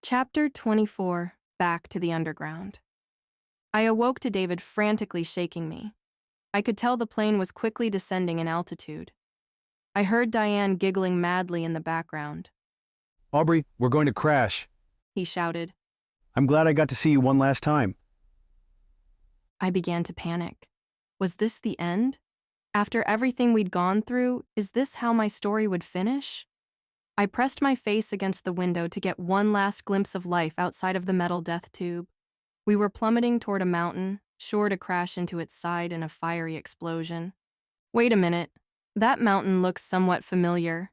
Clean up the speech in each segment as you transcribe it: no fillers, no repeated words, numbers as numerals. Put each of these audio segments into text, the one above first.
Chapter 24, Back to the Underground. I awoke to David frantically shaking me. I could tell the plane was quickly descending in altitude. I heard Diane giggling madly in the background. "Aubrey, we're going to crash," he shouted. "I'm glad I got to see you one last time." I began to panic. Was this the end? After everything we'd gone through, is this how my story would finish? I pressed my face against the window to get one last glimpse of life outside of the metal death tube. We were plummeting toward a mountain, sure to crash into its side in a fiery explosion. Wait a minute. That mountain looks somewhat familiar.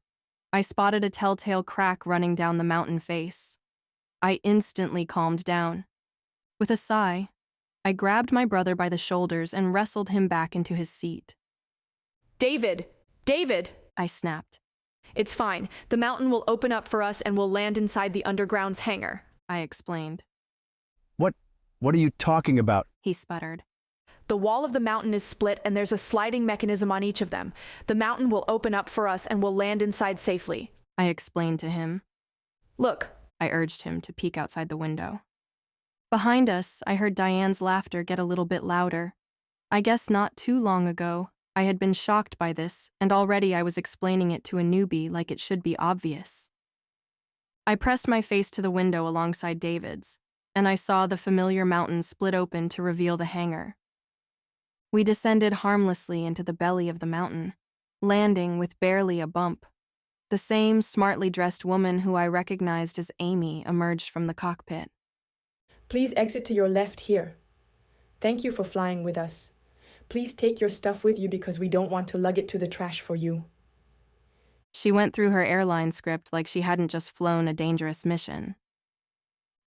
I spotted a telltale crack running down the mountain face. I instantly calmed down. With a sigh, I grabbed my brother by the shoulders and wrestled him back into his seat. David! David! I snapped. It's fine. The mountain will open up for us and we'll land inside the underground's hangar. I explained. What are you talking about? He sputtered. The wall of the mountain is split and there's a sliding mechanism on each of them. The mountain will open up for us and we'll land inside safely. I explained to him. Look, I urged him to peek outside the window. Behind us, I heard Diane's laughter get a little bit louder. I guess not too long ago, I had been shocked by this, and already I was explaining it to a newbie like it should be obvious. I pressed my face to the window alongside David's, and I saw the familiar mountain split open to reveal the hangar. We descended harmlessly into the belly of the mountain, landing with barely a bump. The same smartly dressed woman who I recognized as Amy emerged from the cockpit. Please exit to your left here. Thank you for flying with us. Please take your stuff with you because we don't want to lug it to the trash for you. She went through her airline script like she hadn't just flown a dangerous mission.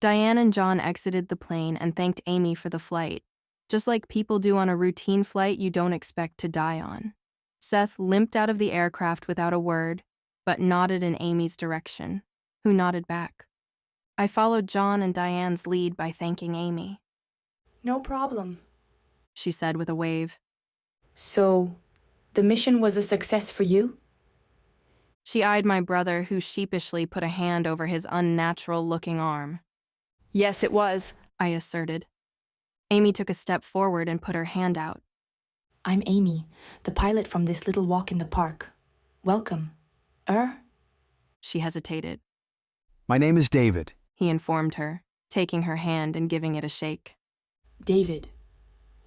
Diane and John exited the plane and thanked Amy for the flight, just like people do on a routine flight you don't expect to die on. Seth limped out of the aircraft without a word, but nodded in Amy's direction, who nodded back. I followed John and Diane's lead by thanking Amy. No problem, she said with a wave. So, the mission was a success for you? She eyed my brother, who sheepishly put a hand over his unnatural-looking arm. Yes, it was, I asserted. Amy took a step forward and put her hand out. I'm Amy, the pilot from this little walk in the park. Welcome. She hesitated. "My name is David," he informed her, taking her hand and giving it a shake. David,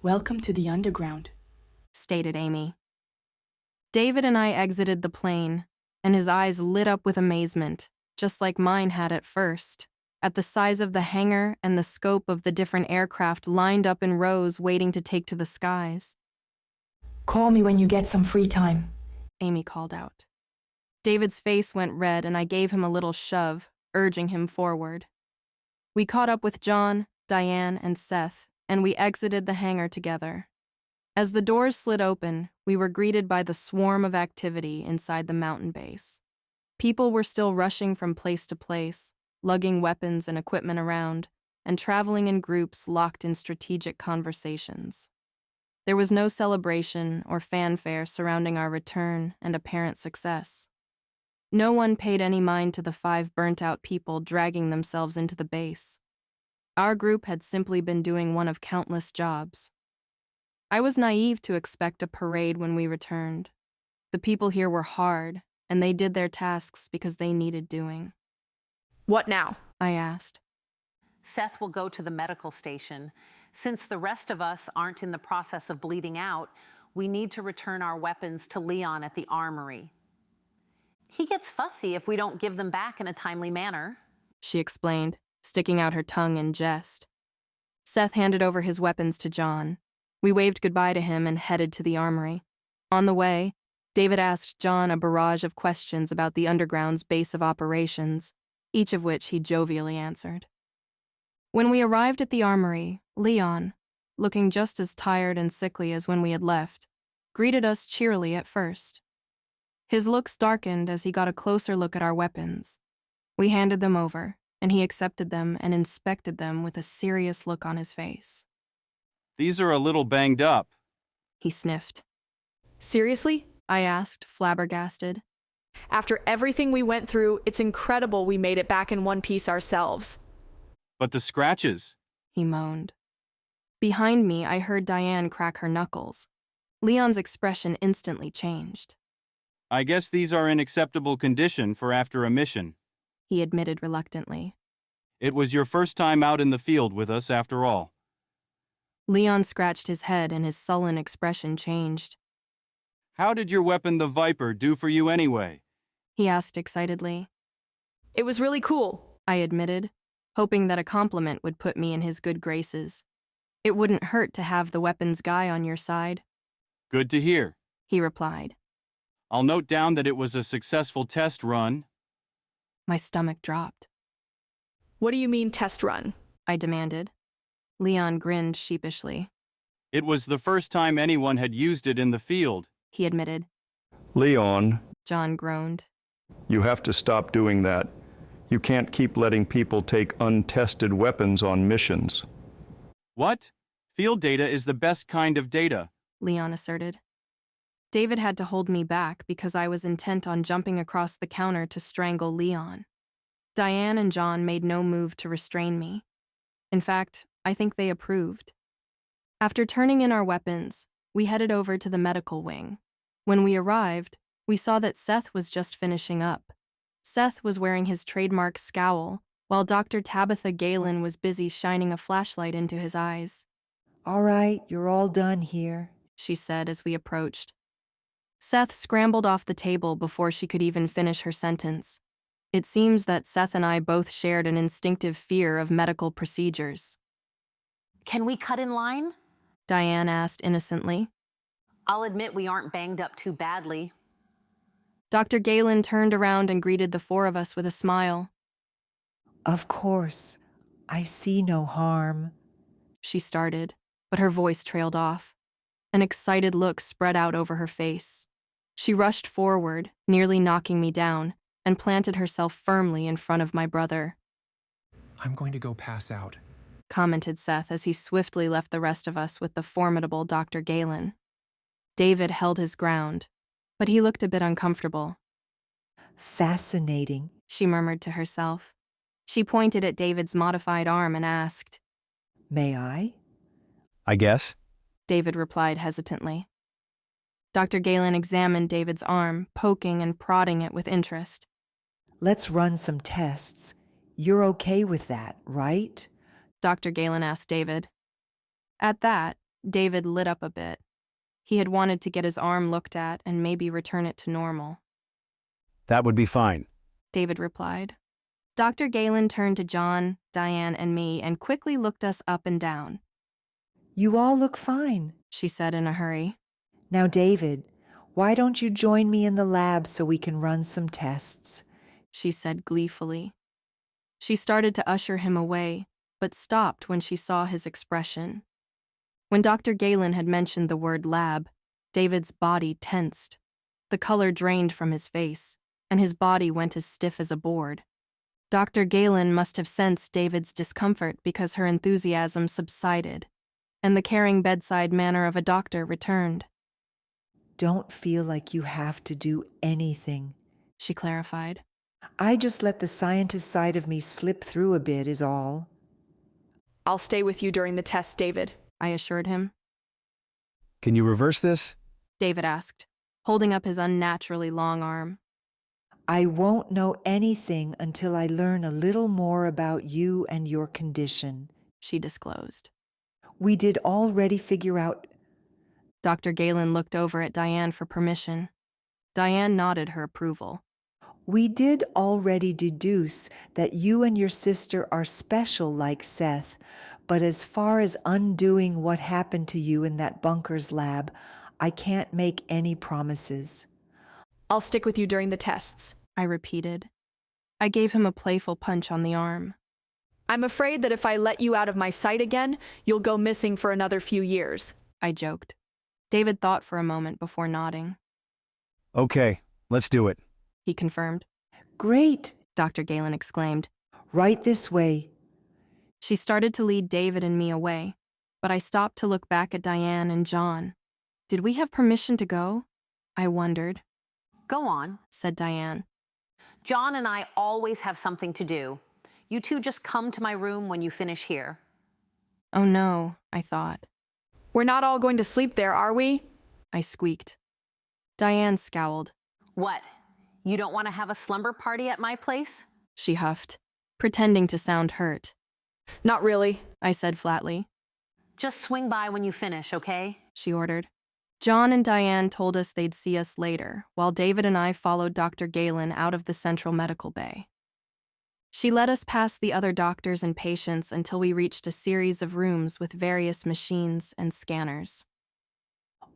welcome to the underground, stated Amy. David and I exited the plane, and his eyes lit up with amazement, just like mine had at first, at the size of the hangar and the scope of the different aircraft lined up in rows waiting to take to the skies. Call me when you get some free time, Amy called out. David's face went red and I gave him a little shove, urging him forward. We caught up with John, Diane, and Seth, and we exited the hangar together. As the doors slid open, we were greeted by the swarm of activity inside the mountain base. People were still rushing from place to place, lugging weapons and equipment around, and traveling in groups locked in strategic conversations. There was no celebration or fanfare surrounding our return and apparent success. No one paid any mind to the 5 burnt-out people dragging themselves into the base. Our group had simply been doing one of countless jobs. I was naive to expect a parade when we returned. The people here were hard, and they did their tasks because they needed doing. What now? I asked. Seth will go to the medical station. Since the rest of us aren't in the process of bleeding out, we need to return our weapons to Leon at the armory. He gets fussy if we don't give them back in a timely manner, she explained, sticking out her tongue in jest. Seth handed over his weapons to John. We waved goodbye to him and headed to the armory. On the way, David asked John a barrage of questions about the underground's base of operations, each of which he jovially answered. When we arrived at the armory, Leon, looking just as tired and sickly as when we had left, greeted us cheerily at first. His looks darkened as he got a closer look at our weapons. We handed them over, and he accepted them and inspected them with a serious look on his face. "These are a little banged up," he sniffed. Seriously? I asked, flabbergasted. After everything we went through, it's incredible we made it back in one piece ourselves. But the scratches. he moaned. Behind me, I heard Diane crack her knuckles. Leon's expression instantly changed. I guess these are in acceptable condition for after a mission. He admitted reluctantly. It was your first time out in the field with us after all. Leon scratched his head and his sullen expression changed. How did your weapon, the Viper, do for you anyway? He asked excitedly. It was really cool. I admitted, hoping that a compliment would put me in his good graces. It wouldn't hurt to have the weapons guy on your side, Good to hear. he replied. I'll note down that it was a successful test run. My stomach dropped. What do you mean test run? I demanded. Leon grinned sheepishly. It was the first time anyone had used it in the field. He admitted. Leon, John groaned. you have to stop doing that. You can't keep letting people take untested weapons on missions. What? Field data is the best kind of data. Leon asserted. David had to hold me back because I was intent on jumping across the counter to strangle Leon. Diane and John made no move to restrain me. In fact, I think they approved. After turning in our weapons, we headed over to the medical wing. When we arrived, we saw that Seth was just finishing up. Seth was wearing his trademark scowl, while Dr. Tabitha Galen was busy shining a flashlight into his eyes. All right, you're all done here. She said as we approached. Seth scrambled off the table before she could even finish her sentence. It seems that Seth and I both shared an instinctive fear of medical procedures. Can we cut in line? Diane asked innocently. I'll admit we aren't banged up too badly. Dr. Galen turned around and greeted the four of us with a smile. Of course, I see no harm. She started, but her voice trailed off. An excited look spread out over her face. She rushed forward, nearly knocking me down, and planted herself firmly in front of my brother. I'm going to go pass out. Commented Seth as he swiftly left the rest of us with the formidable Dr. Galen. David held his ground, but he looked a bit uncomfortable. Fascinating. She murmured to herself. She pointed at David's modified arm and asked. May I? I guess. David replied hesitantly. Dr. Galen examined David's arm, poking and prodding it with interest. Let's run some tests. You're okay with that, right? Dr. Galen asked David. At that, David lit up a bit. He had wanted to get his arm looked at and maybe return it to normal. That would be fine. David replied. Dr. Galen turned to John, Diane, and me and quickly looked us up and down. You all look fine. She said in a hurry. Now, David, why don't you join me in the lab so we can run some tests? She said gleefully. She started to usher him away, but stopped when she saw his expression. When Dr. Galen had mentioned the word lab, David's body tensed. The color drained from his face, and his body went as stiff as a board. Dr. Galen must have sensed David's discomfort because her enthusiasm subsided, and the caring bedside manner of a doctor returned. Don't feel like you have to do anything, She clarified. I just let the scientist side of me slip through a bit is all. I'll stay with you during the test, David. I assured him. Can you reverse this? David asked, holding up his unnaturally long arm. I won't know anything until I learn a little more about you and your condition. She disclosed. We did already figure out. Dr. Galen looked over at Diane for permission. Diane nodded her approval. We did already deduce that you and your sister are special like Seth, but as far as undoing what happened to you in that bunker's lab, I can't make any promises. I'll stick with you during the tests. I repeated. I gave him a playful punch on the arm. I'm afraid that if I let you out of my sight again, you'll go missing for another few years. I joked. David thought for a moment before nodding. Okay, let's do it. He confirmed. Great! Dr. Galen exclaimed. Right this way. She started to lead David and me away, but I stopped to look back at Diane and John. Did we have permission to go? I wondered. Go on, Said Diane. John and I always have something to do. You two just come to my room when you finish here. Oh no, I thought. We're not all going to sleep there, are we? I squeaked. Diane scowled. What? You don't want to have a slumber party at my place? She huffed, pretending to sound hurt. Not really, I said flatly. Just swing by when you finish, okay? She ordered. John and Diane told us they'd see us later, while David and I followed Dr. Galen out of the central medical bay. She led us past the other doctors and patients until we reached a series of rooms with various machines and scanners.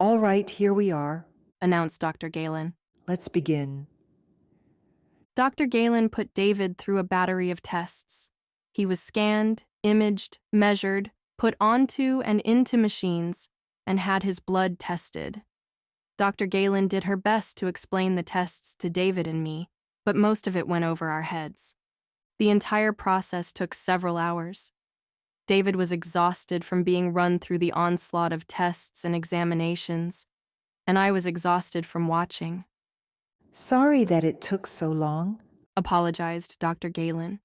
All right, here we are. Announced Dr. Galen. Let's begin. Dr. Galen put David through a battery of tests. He was scanned, imaged, measured, put onto and into machines, and had his blood tested. Dr. Galen did her best to explain the tests to David and me, but most of it went over our heads. The entire process took several hours. David was exhausted from being run through the onslaught of tests and examinations, and I was exhausted from watching. Sorry that it took so long. Apologized Dr. Galen.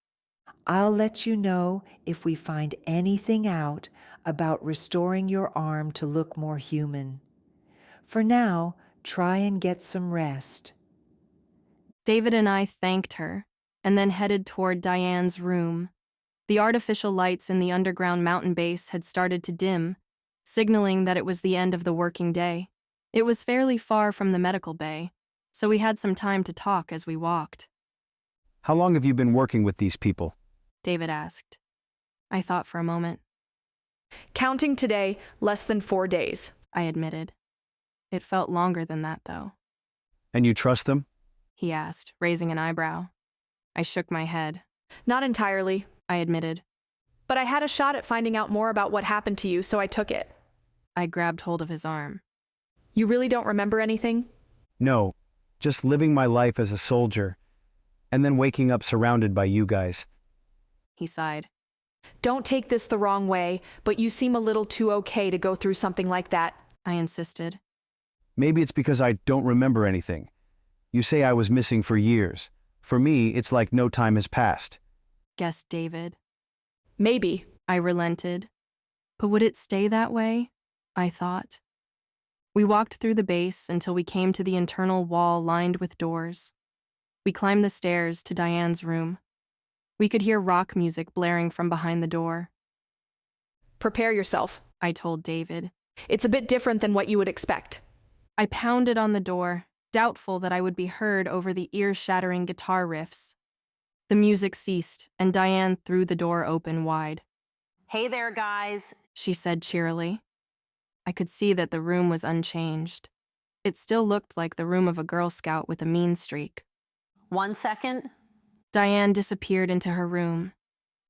I'll let you know if we find anything out about restoring your arm to look more human. For now, try and get some rest. David and I thanked her, and then headed toward Diane's room. The artificial lights in the underground mountain base had started to dim, signaling that it was the end of the working day. It was fairly far from the medical bay, so we had some time to talk as we walked. How long have you been working with these people? David asked. I thought for a moment. Counting today, less than 4 days. I admitted. It felt longer than that, though. And you trust them? He asked, raising an eyebrow. I shook my head. Not entirely, I admitted. but I had a shot at finding out more about what happened to you, so I took it. I grabbed hold of his arm. You really don't remember anything? No, just living my life as a soldier, and then waking up surrounded by you guys. He sighed. Don't take this the wrong way, but you seem a little too okay to go through something like that. I insisted. Maybe it's because I don't remember anything. You say I was missing for years. For me, it's like no time has passed. Guessed David. Maybe. I relented. But would it stay that way? I thought. We walked through the base until we came to the internal wall lined with doors. We climbed the stairs to Diane's room. We could hear rock music blaring from behind the door. Prepare yourself, I told David. It's a bit different than what you would expect. I pounded on the door, doubtful that I would be heard over the ear-shattering guitar riffs. The music ceased, and Diane threw the door open wide. Hey there, guys, she said cheerily. I could see that the room was unchanged. It still looked like the room of a Girl Scout with a mean streak. 1 second. Diane disappeared into her room.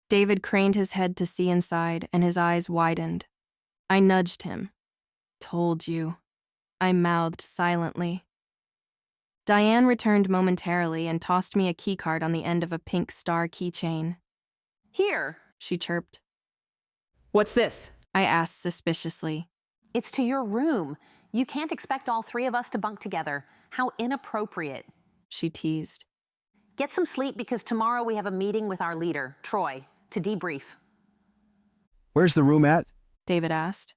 David craned his head to see inside, and his eyes widened. I nudged him. Told you. I mouthed silently. Diane returned momentarily and tossed me a keycard on the end of a pink star keychain. Here. She chirped. What's this? I asked suspiciously. It's to your room. You can't expect all three of us to bunk together. How inappropriate. She teased. Get some sleep because tomorrow we have a meeting with our leader, Troy, to debrief. Where's the room at? David asked.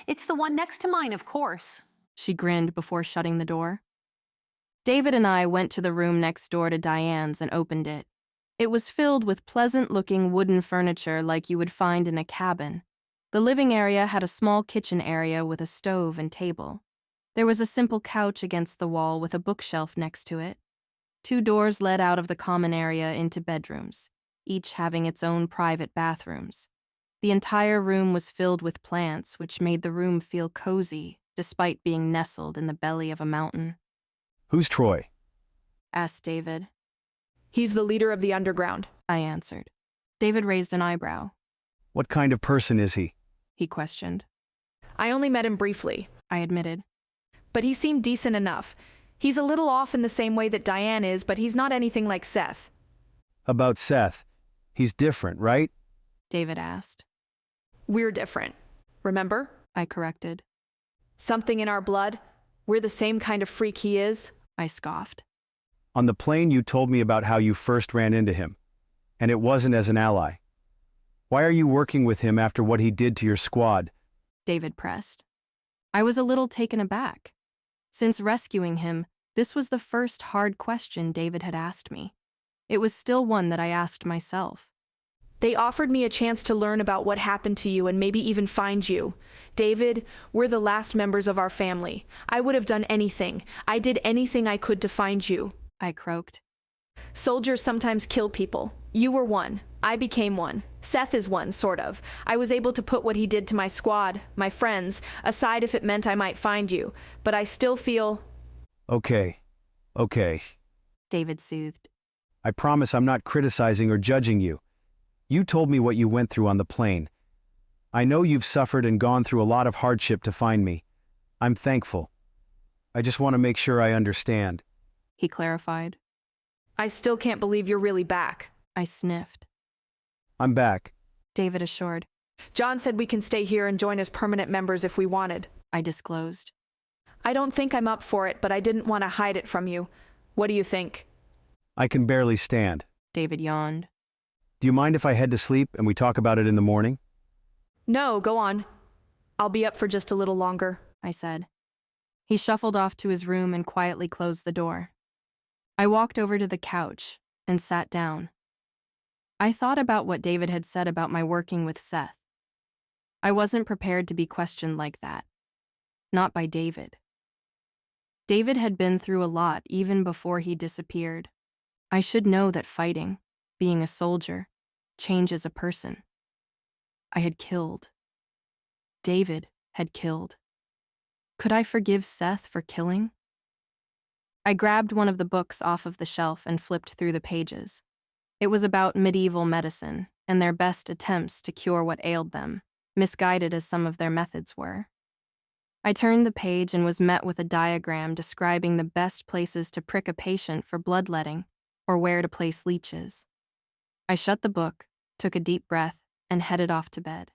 It's the one next to mine, of course. She grinned before shutting the door. David and I went to the room next door to Diane's and opened it. It was filled with pleasant-looking wooden furniture like you would find in a cabin. The living area had a small kitchen area with a stove and table. There was a simple couch against the wall with a bookshelf next to it. 2 doors led out of the common area into bedrooms, each having its own private bathrooms. The entire room was filled with plants, which made the room feel cozy, despite being nestled in the belly of a mountain. Who's Troy? Asked David. He's the leader of the underground, I answered. David raised an eyebrow. What kind of person is he? He questioned. I only met him briefly, I admitted. but he seemed decent enough. He's a little off in the same way that Diane is, but he's not anything like Seth. About Seth. He's different, right? David asked. We're different. Remember? I corrected. Something in our blood. We're the same kind of freak he is. I scoffed. On the plane, you told me about how you first ran into him. and it wasn't as an ally. Why are you working with him after what he did to your squad? David pressed. I was a little taken aback. Since rescuing him, this was the first hard question David had asked me. It was still one that I asked myself. They offered me a chance to learn about what happened to you and maybe even find you. David, we're the last members of our family. I would have done anything. I did anything I could to find you. I croaked. Soldiers sometimes kill people. You were one. I became one. Seth is one, sort of. I was able to put what he did to my squad, my friends, aside if it meant I might find you. But I still feel... Okay. David soothed. I promise I'm not criticizing or judging you. You told me what you went through on the plane. I know you've suffered and gone through a lot of hardship to find me. I'm thankful. I just want to make sure I understand. He clarified. I still can't believe you're really back. I sniffed. I'm back. David assured. John said we can stay here and join as permanent members if we wanted. I disclosed. I don't think I'm up for it, but I didn't want to hide it from you. What do you think? I can barely stand. David yawned. Do you mind if I head to sleep and we talk about it in the morning? No, go on. I'll be up for just a little longer, I said. He shuffled off to his room and quietly closed the door. I walked over to the couch and sat down. I thought about what David had said about my working with Seth. I wasn't prepared to be questioned like that. Not by David. David had been through a lot even before he disappeared. I should know that fighting, being a soldier, changes a person. I had killed. David had killed. Could I forgive Seth for killing? I grabbed one of the books off of the shelf and flipped through the pages. It was about medieval medicine and their best attempts to cure what ailed them, misguided as some of their methods were. I turned the page and was met with a diagram describing the best places to prick a patient for bloodletting or where to place leeches. I shut the book, took a deep breath, and headed off to bed.